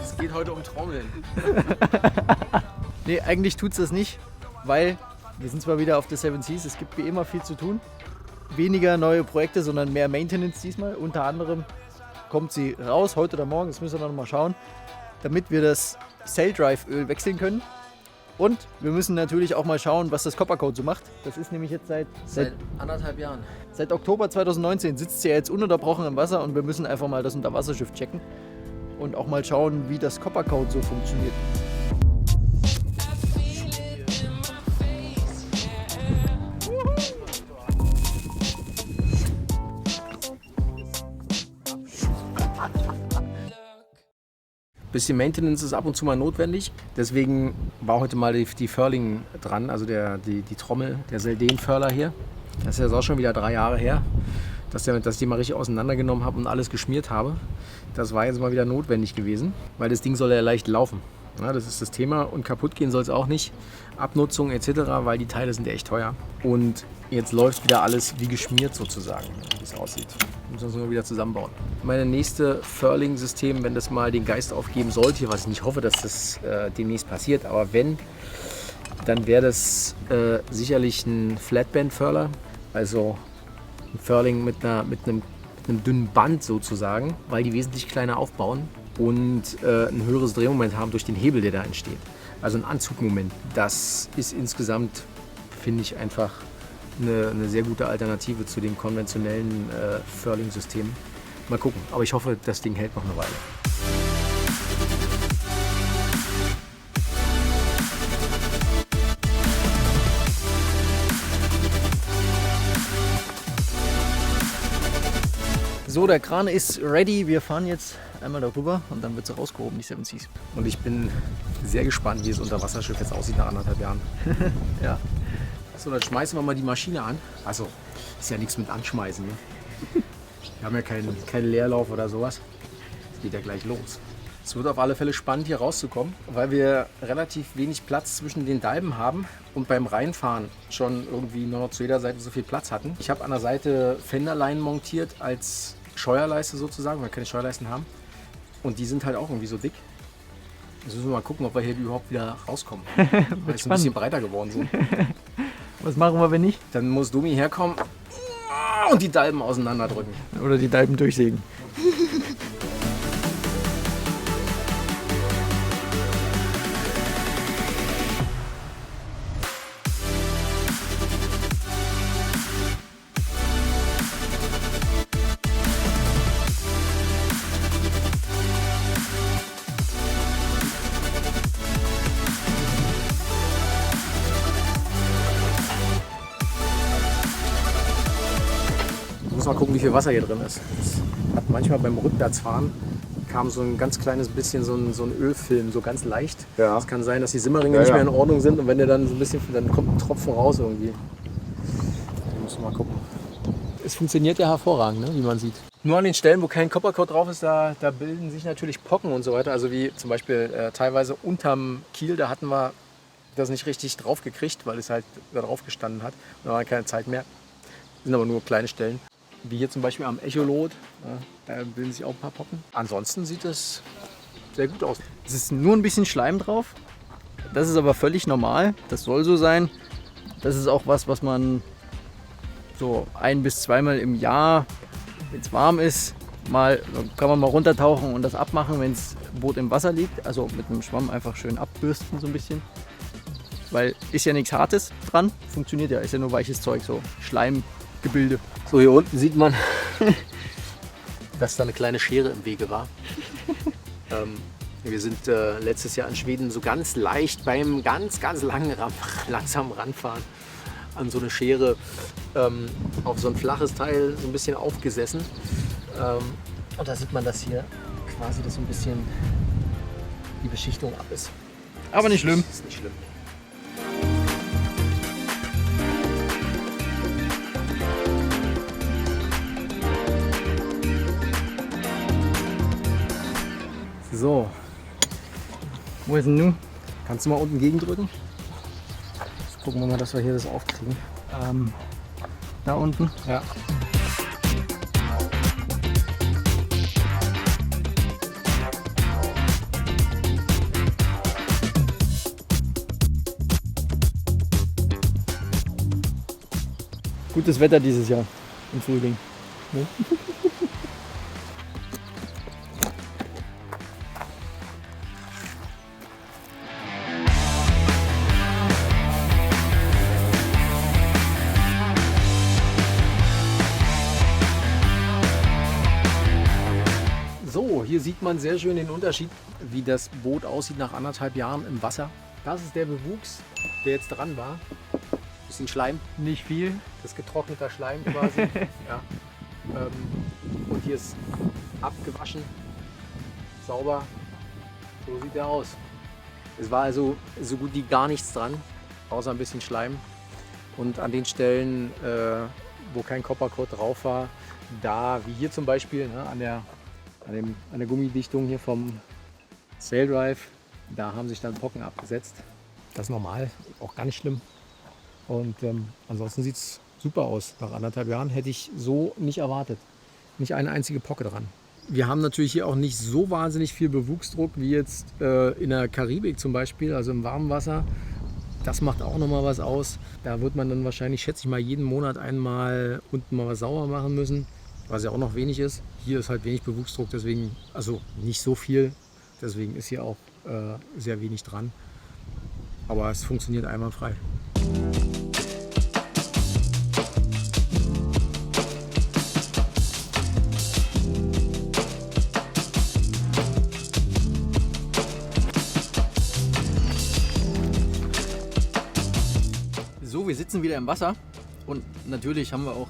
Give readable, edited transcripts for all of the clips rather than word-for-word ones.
Es geht heute um Trommeln. Nee, eigentlich tut's das nicht, weil wir sind zwar wieder auf der Seven Seas, es gibt wie immer viel zu tun. Weniger neue Projekte, sondern mehr Maintenance diesmal. Unter anderem kommt sie raus, heute oder morgen, das müssen wir noch mal schauen, damit wir das Sail Drive Öl wechseln können. Und wir müssen natürlich auch mal schauen, was das Coppercoat so macht. Das ist nämlich jetzt seit 1,5 Jahren. Seit Oktober 2019 sitzt sie ja jetzt ununterbrochen im Wasser und wir müssen einfach mal das Unterwasserschiff checken und auch mal schauen, wie das Coppercoat so funktioniert. Bisschen Maintenance ist ab und zu mal notwendig. Deswegen war heute mal die Furling dran, also die Trommel, der Selden-Furler hier. Das ist jetzt auch schon wieder 3 Jahre her, dass ich die mal richtig auseinandergenommen habe und alles geschmiert habe. Das war jetzt mal wieder notwendig gewesen, weil das Ding soll ja leicht laufen. Ja, das ist das Thema und kaputt gehen soll es auch nicht. Abnutzung etc., weil die Teile sind echt teuer. Und jetzt läuft wieder alles wie geschmiert sozusagen, wie es aussieht. Müssen wir uns nur wieder zusammenbauen. Meine nächste Furling-System, wenn das mal den Geist aufgeben sollte, was ich nicht hoffe, dass das demnächst passiert, aber wenn, dann wäre das sicherlich ein Flatband-Furler, also ein Furling mit einem dünnen Band sozusagen, weil die wesentlich kleiner aufbauen und ein höheres Drehmoment haben durch den Hebel, der da entsteht. Also ein Anzugmoment. Das ist insgesamt, finde ich, einfach eine sehr gute Alternative zu den konventionellen Furling-Systemen. Mal gucken, aber ich hoffe, das Ding hält noch eine Weile. So, der Kran ist ready. Wir fahren jetzt einmal darüber und dann wird sie rausgehoben, die Seven Seas. Und ich bin sehr gespannt, wie das Unterwasserschiff jetzt aussieht nach 1,5 Jahren. Ja. So, dann schmeißen wir mal die Maschine an. Also, ist ja nichts mit Anschmeißen. Ne? Wir haben ja keinen Leerlauf oder sowas. Es geht ja gleich los. Es wird auf alle Fälle spannend, hier rauszukommen, weil wir relativ wenig Platz zwischen den Dalben haben und beim Reinfahren schon irgendwie nur noch zu jeder Seite so viel Platz hatten. Ich habe an der Seite Fenderleinen montiert als Scheuerleiste sozusagen, weil wir keine Scheuerleisten haben. Und die sind halt auch irgendwie so dick. Jetzt müssen wir mal gucken, ob wir hier überhaupt wieder rauskommen. Weil es ein bisschen breiter geworden sind. Was machen wir, wenn nicht? Dann muss Domi herkommen und die Dalben auseinanderdrücken. Oder die Dalben durchsägen. Muss mal gucken, wie viel Wasser hier drin ist. Das hat manchmal beim Rückwärtsfahren kam so ein ganz kleines bisschen so ein Ölfilm, so ganz leicht. Ja. Es kann sein, dass die Simmeringe nicht mehr in Ordnung sind und wenn der dann so ein bisschen, dann kommt ein Tropfen raus irgendwie. Da müssen wir mal gucken. Es funktioniert ja hervorragend, ne, wie man sieht. Nur an den Stellen, wo kein Coppercoat drauf ist, da bilden sich natürlich Pocken und so weiter. Also wie zum Beispiel teilweise unterm Kiel, da hatten wir das nicht richtig drauf gekriegt, weil es halt da drauf gestanden hat. Und da war keine Zeit mehr. Das sind aber nur kleine Stellen. Wie hier zum Beispiel am Echolot, ja, da bilden sich auch ein paar Pocken. Ansonsten sieht es sehr gut aus. Es ist nur ein bisschen Schleim drauf. Das ist aber völlig normal. Das soll so sein. Das ist auch was man so 1- bis 2-mal im Jahr, wenn es warm ist, kann man mal runtertauchen und das abmachen, wenn das Boot im Wasser liegt. Also mit einem Schwamm einfach schön abbürsten so ein bisschen. Weil ist ja nichts Hartes dran. Funktioniert ja, ist ja nur weiches Zeug, so Schleimgebilde. So, hier unten sieht man, dass da eine kleine Schere im Wege war. Wir sind letztes Jahr in Schweden so ganz leicht beim ganz langsamen Ranfahren an so eine Schere auf so ein flaches Teil so ein bisschen aufgesessen. Und da sieht man, dass hier quasi das so ein bisschen die Beschichtung ab ist. Aber nicht schlimm. Ist nicht schlimm. So, Wo ist denn nun? kannst du mal unten gegendrücken? Jetzt gucken wir mal, dass wir hier das aufkriegen. Da unten. Ja. Gutes Wetter dieses Jahr im Frühling. Ne? So, hier sieht man sehr schön den Unterschied, wie das Boot aussieht nach 1,5 Jahren im Wasser. Das ist der Bewuchs, der jetzt dran war. Bisschen Schleim, Nicht viel. das ist getrockneter Schleim quasi. Ja. Und hier ist abgewaschen, sauber. So sieht der aus. Es war also so gut wie gar nichts dran, außer ein bisschen Schleim. Und an den Stellen, wo kein Coppercoat drauf war, da wie hier zum Beispiel, ne, an der Gummidichtung hier vom Sail Drive, da haben sich dann Pocken abgesetzt. Das ist normal, auch gar nicht schlimm. Und ansonsten sieht es super aus. Nach 1,5 Jahren hätte ich so nicht erwartet. Nicht eine einzige Pocke dran. Wir haben natürlich hier auch nicht so wahnsinnig viel Bewuchsdruck wie jetzt in der Karibik zum Beispiel, also im warmen Wasser. Das macht auch nochmal was aus. Da wird man dann wahrscheinlich, schätze ich mal, jeden Monat einmal unten mal was sauber machen müssen, was ja auch noch wenig ist. Hier ist halt wenig Bewuchsdruck, deswegen, also nicht so viel. Deswegen ist hier auch sehr wenig dran. Aber es funktioniert einwandfrei. So, wir sitzen wieder im Wasser und natürlich haben wir auch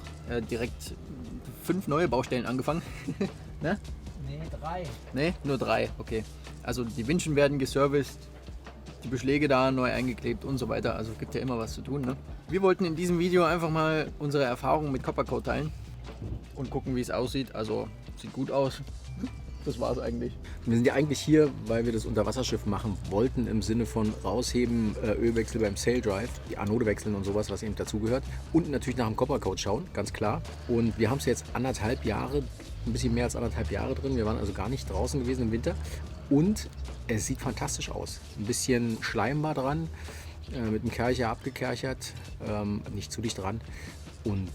direkt 5 neue Baustellen angefangen. Ne? Nee, 3. Ne, nur 3, okay. Also die Winschen werden geserviced, die Beschläge da neu eingeklebt und so weiter. Also gibt ja immer was zu tun. Ne? Wir wollten in diesem Video einfach mal unsere Erfahrungen mit Coppercoat teilen und gucken, wie es aussieht. Also sieht gut aus. Das war es eigentlich. Wir sind ja eigentlich hier, weil wir das Unterwasserschiff machen wollten, im Sinne von rausheben, Ölwechsel beim Sail Drive, die Anode wechseln und sowas, was eben dazugehört. Und natürlich nach dem Coppercoat schauen, ganz klar. Und wir haben es jetzt 1,5 Jahre, ein bisschen mehr als 1,5 Jahre drin. Wir waren also gar nicht draußen gewesen im Winter. Und es sieht fantastisch aus. Ein bisschen Schleim war dran, mit dem Kercher abgekerchert, nicht zu dicht dran und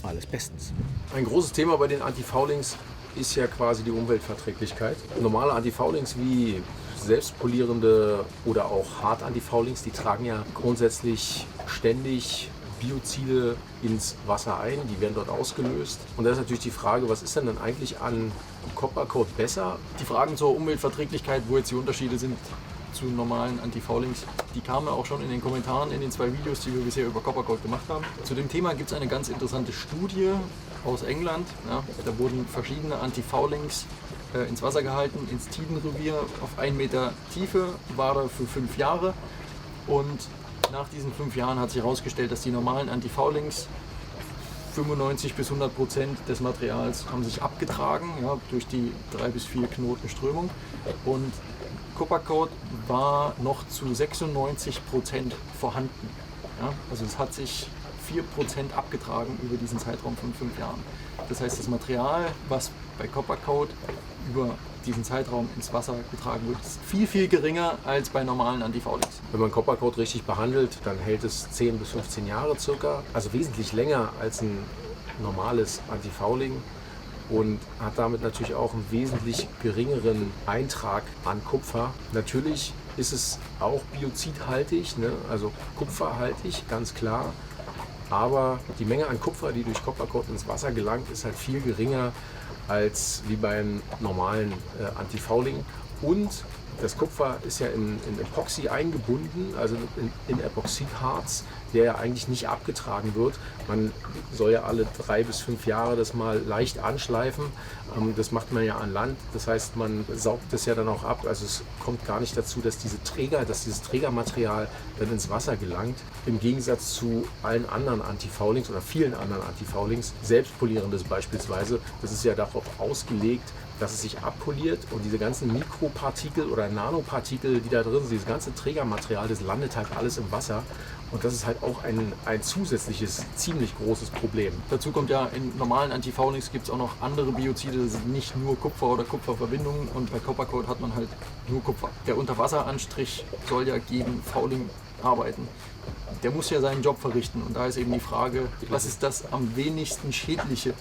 alles bestens. Ein großes Thema bei den Antifoulings ist ja quasi die Umweltverträglichkeit. Normale Antifoulings wie selbstpolierende oder auch Hart-Antifoulings, die tragen ja grundsätzlich ständig Biozide ins Wasser ein, die werden dort ausgelöst. Und da ist natürlich die Frage, was ist denn dann eigentlich an Coppercoat besser? Die Fragen zur Umweltverträglichkeit, wo jetzt die Unterschiede sind zu normalen Antifoulings, die kamen auch schon in den Kommentaren in den 2 Videos, die wir bisher über Coppercoat gemacht haben. Zu dem Thema gibt es eine ganz interessante Studie aus England. Ja, da wurden verschiedene Antifoulings ins Wasser gehalten, ins Tidenrevier auf 1 Meter Tiefe, war da für 5 Jahre. Und nach diesen 5 Jahren hat sich herausgestellt, dass die normalen Antifoulings 95 bis 100% des Materials haben sich abgetragen, ja, durch die 3 bis 4 Knoten Strömung. Und Coppercoat war noch zu 96% vorhanden. Ja, also es hat sich 4% abgetragen über diesen Zeitraum von 5 Jahren. Das heißt, das Material, was bei Coppercoat über diesen Zeitraum ins Wasser getragen wird, ist viel, viel geringer als bei normalen Antifoulings. Wenn man Coppercoat richtig behandelt, dann hält es 10 bis 15 Jahre circa, also wesentlich länger als ein normales Antifouling und hat damit natürlich auch einen wesentlich geringeren Eintrag an Kupfer. Natürlich ist es auch biozidhaltig, ne? Also kupferhaltig, ganz klar. Aber die Menge an Kupfer, die durch Coppercoat ins Wasser gelangt, ist halt viel geringer als wie bei einem normalen Antifouling. Und das Kupfer ist ja in Epoxy eingebunden, also in Epoxidharz, der ja eigentlich nicht abgetragen wird. Man soll ja alle 3 bis 5 Jahre das mal leicht anschleifen. Das macht man ja an Land. Das heißt, man saugt das ja dann auch ab. Also es kommt gar nicht dazu, dass dieses Trägermaterial dann ins Wasser gelangt. Im Gegensatz zu allen anderen Antifoulings oder vielen anderen Antifoulings, selbstpolierendes beispielsweise, das ist ja darauf ausgelegt, dass es sich abpoliert und diese ganzen Mikropartikel oder Nanopartikel, die da drin sind, dieses ganze Trägermaterial, das landet halt alles im Wasser. Und das ist halt auch ein zusätzliches, ziemlich großes Problem. Dazu kommt ja, in normalen Antifoulings gibt es auch noch andere Biozide, das sind nicht nur Kupfer oder Kupferverbindungen, und bei Coppercoat hat man halt nur Kupfer. Der Unterwasseranstrich soll ja gegen Fouling arbeiten. der muss ja seinen Job verrichten. Und da ist eben die Frage, was ist das am wenigsten Schädliche?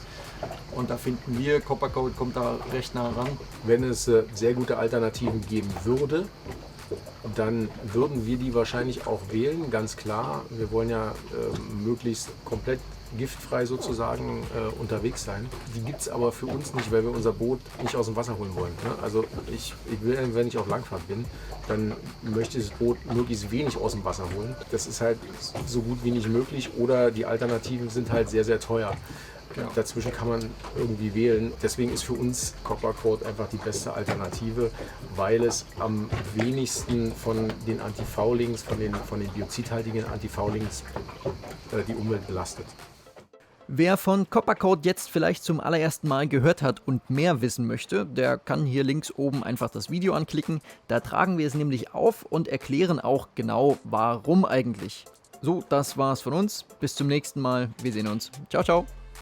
Und da finden wir, Coppercoat kommt da recht nah ran. Wenn es sehr gute Alternativen geben würde, dann würden wir die wahrscheinlich auch wählen, ganz klar. Wir wollen ja möglichst komplett giftfrei sozusagen unterwegs sein. Die gibt es aber für uns nicht, weil wir unser Boot nicht aus dem Wasser holen wollen. Ne? Also ich will, wenn ich auf Langfahrt bin, dann möchte ich das Boot möglichst wenig aus dem Wasser holen. Das ist halt so gut wie nicht möglich oder die Alternativen sind halt sehr, sehr teuer. Genau. Dazwischen kann man irgendwie wählen. Deswegen ist für uns Coppercoat einfach die beste Alternative, weil es am wenigsten von den Antifoulings, von den biozidhaltigen Antifoulings die Umwelt belastet. Wer von Coppercoat jetzt vielleicht zum allerersten Mal gehört hat und mehr wissen möchte, der kann hier links oben einfach das Video anklicken. Da tragen wir es nämlich auf und erklären auch genau, warum eigentlich. So, das war's von uns. Bis zum nächsten Mal. Wir sehen uns. Ciao, ciao.